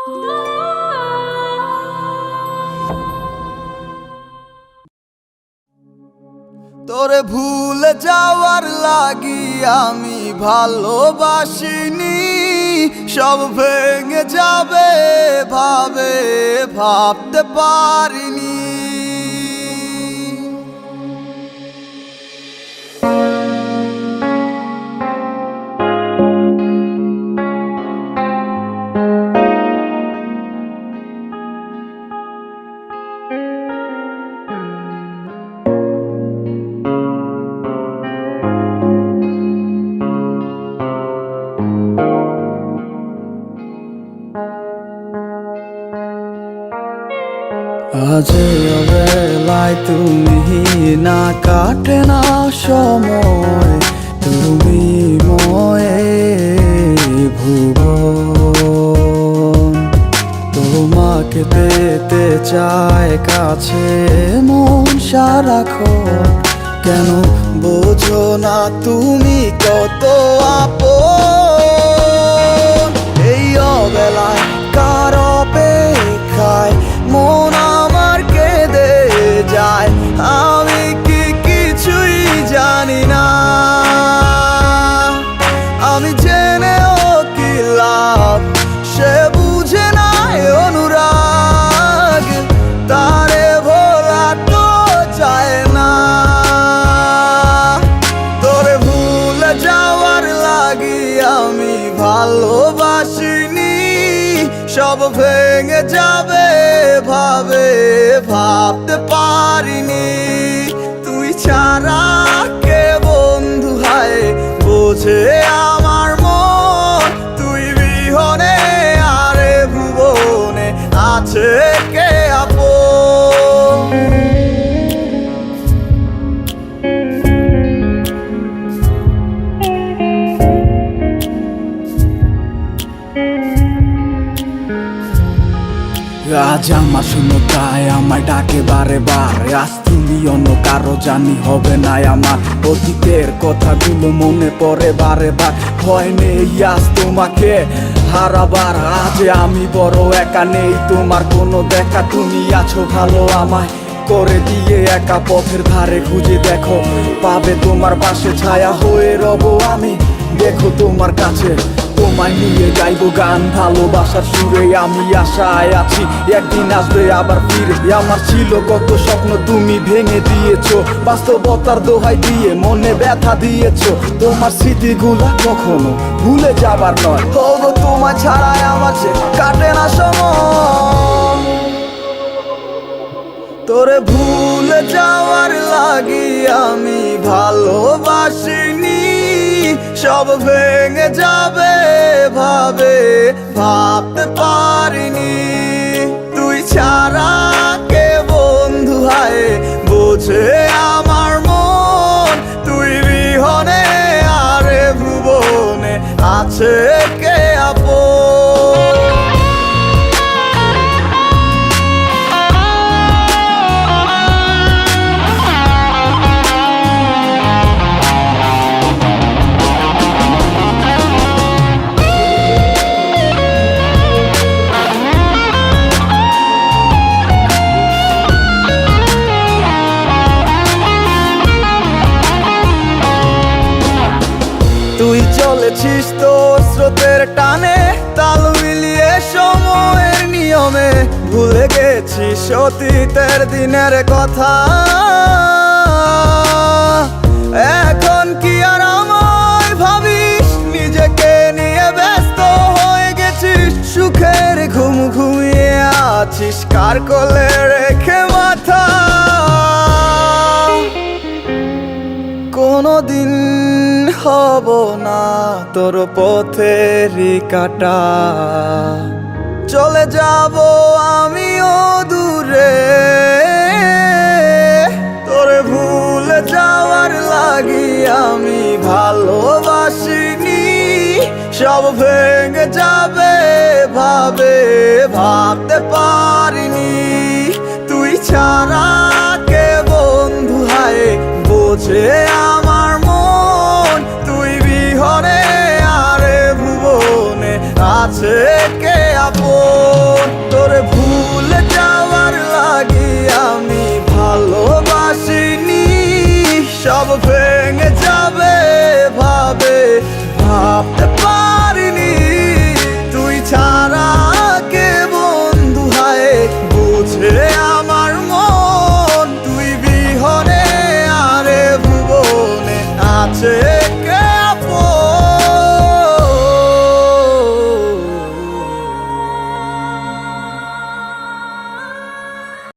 তোরে ভুলে যাওয়ার লাগি আমি ভালোবাসিনি, সব ভেঙে যাবে ভাবতে পারিনি। আজ অবেলায় তুমি না, কাটে না সময়, তুমি ময়ে ভুবন। তোমাকে পেতে চায় কাছে মন সারাক্ষণ, কেন বোঝো না তুমি কত আপন। এই অবেলায় কার অপেক্ষায় মন আমার কেঁদে যায়, আমি কি কিছুই জানি না। আমি জেনেও কি লাভ, সে বুঝে না অনুরাগ, তারে ভোলা তো চায় না। তোরে ভুলে যাওয়ার লাগি আমি ভালোবাসিনি, সব ভেঙে যাবে ভাবতে পারিনি। তুই ছাড়া কে বন্ধু হায় বোঝে আমার মন, তুই বিহনে আরে ভুবনে আছে কে আপন। আজ আমার শূন্যতায় আমায় ডাকে বারে বারে, আজ তুমি অন্য কারো জানি হবে না আমার। অতীতের কথাগুলো মনে পড়ে বারে বার, ভয় নেই আজ তোমাকে হারাবার। আজ আমি বড় একা, নেই তোমার কোনো দেখা, তুমি আছো ভালো আমায় করে দিয়ে একা। পথের ধারে খুঁজে দেখো, পাবে তোমার পাশে ছায়া হয়ে রব আমি। দেখো তোমার কাছে তোমায় নিয়ে গাইবো গান, ভালোবাসার সুরে আমি আশায় আছি একদিন আসবে আবার ফিরে। আমার ছিল কত স্বপ্ন তুমি ভেঙে দিয়েছো, বাস্তবতার দোহাই দিয়ে মনে ব্যথা দিয়েছো। তোমার স্মৃতিগুলা কখনো ভুলে যাবার নয়, ওগো তোমায় ছাড়াই আমার যে কাটে না সময়। তোরে ভুলে যাওয়ার লাগি আমি ভালোবাসিনি, সব ভেঙে যাবে ভাবতে পারিনি। তুই ছাড়া কে বন্ধু হায় বোঝে আমার মন, তুই বিহনে আরে ভুবনে আছে কে আপন। তুই চলেছিস তোর স্রোতের টানে, তাল মিলিয়ে সময়ের নিয়মে, ভুলে গেছিস অতীতের দিনের কথা। এখন কি আর আমায় ভাবিস, নিজেকে নিয়ে ব্যস্ত হয়ে গেছিস, সুখের ঘুম ঘুমিয়ে আছিস কার কোলে রেখে মাথা। কোনোদিন হব না তোর পথেরই কাটা, চলে যাব আমিও দূরে। তোরে ভুলে যাওয়ার লাগি আমি ভালোবাসিনি, সব ভেঙে যাবে ভাবতে পারিনি। তুই ছাড়া কে বন্ধু হায় বোঝে আমার মন, তুই বিহনে আরে ভুবনে আছে কে আপন। তোরে ভুলে যাওয়ার লাগি আমি ভালোবাসিনি, সব